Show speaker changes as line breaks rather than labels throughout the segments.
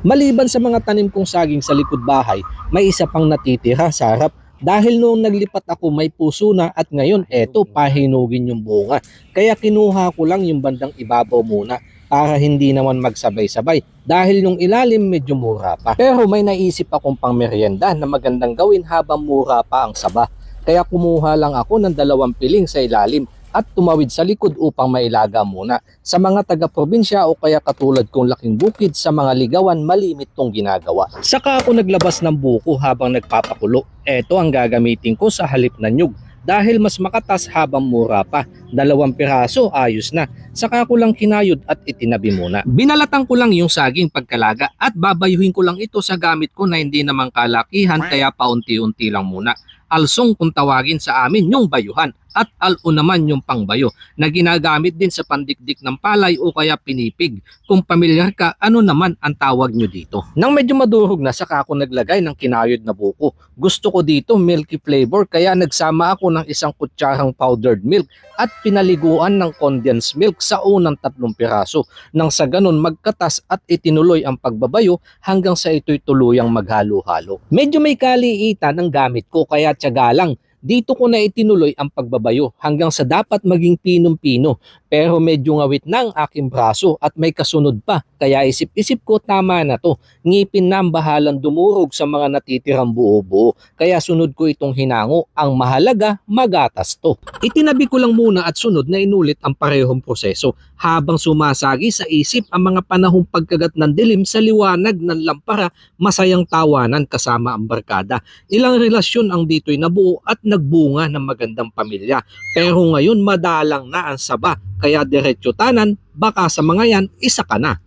Maliban sa mga tanim kong saging sa likod bahay, may isa pang natitira sa harap. Dahil noong naglipat ako may puso na at ngayon eto pahinugin yung bunga. Kaya kinuha ko lang yung bandang ibabaw muna para hindi naman magsabay-sabay dahil yung ilalim medyo mura pa. Pero may naisip akong pangmeryenda na magandang gawin habang mura pa ang saba. Kaya kumuha lang ako ng 2 piling sa ilalim at tumawid sa likod upang mailaga muna. Sa mga taga-probinsya o kaya katulad kong laking bukid sa mga ligawan, malimit tong ginagawa. Saka ako naglabas ng buko habang nagpapakulo. Ito ang gagamitin ko sa halip na nyug. Dahil mas makatas habang mura pa, 2 piraso ayos na. Saka ko lang kinayod at itinabi muna. Binalatan ko lang yung saging pagkalaga at babayuhin ko lang ito sa gamit ko na hindi naman kalakihan kaya paunti-unti lang muna. Alsong kung tawagin sa amin yung bayuhan at alo naman yung pangbayo na ginagamit din sa pandikdik ng palay o kaya pinipig. Kung pamilyar ka, ano naman ang tawag nyo dito? Nang medyo madurog na, saka ako naglagay ng kinayod na buko. Gusto ko dito milky flavor kaya nagsama ako ng 1 kutsarang powdered milk at pinaliguan ng condensed milk sa unang 3 piraso. Nang sa ganun magkatas at itinuloy ang pagbabayo hanggang sa ito'y tuluyang maghalo-halo. Medyo may kaliitan ang gamit ko kaya tiyaga lang. Dito ko na itinuloy ang pagbabayo hanggang sa dapat maging pinong-pino. Pero medyo ngawit na ang aking braso at may kasunod pa. Kaya isip-isip ko tama na to. Ngipin na ang bahalang dumurog sa mga natitirang buo-buo. Kaya sunod ko itong hinango. Ang mahalaga, magatas to. Itinabi ko lang muna at sunod na inulit ang parehong proseso. Habang sumasagi sa isip ang mga panahong pagkagat ng dilim sa liwanag ng lampara, masayang tawanan kasama ang barkada. Ilang relasyon ang dito'y nabuo at nagbunga ng magandang pamilya. Pero ngayon madalang na ang saba. Kaya diretso tanan, baka sa mga yan, isa ka na.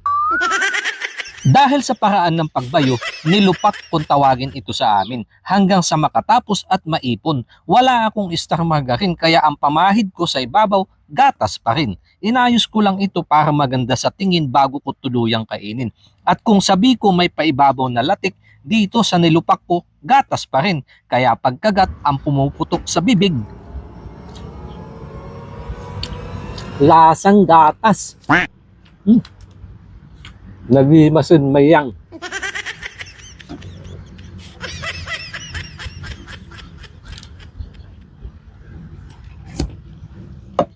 Dahil sa paraan ng pagbayo, nilupak kung tawagin ito sa amin hanggang sa makatapos at maipon. Wala akong star margarine kaya ang pamahid ko sa ibabaw, gatas pa rin. Inayos ko lang ito para maganda sa tingin bago ko tuluyang kainin. At kung sabi ko may paibabaw na latik, dito sa nilupak ko, gatas pa rin. Kaya pagkagat ang pumuputok sa bibig, lasang gatas. Naghimasin mayang.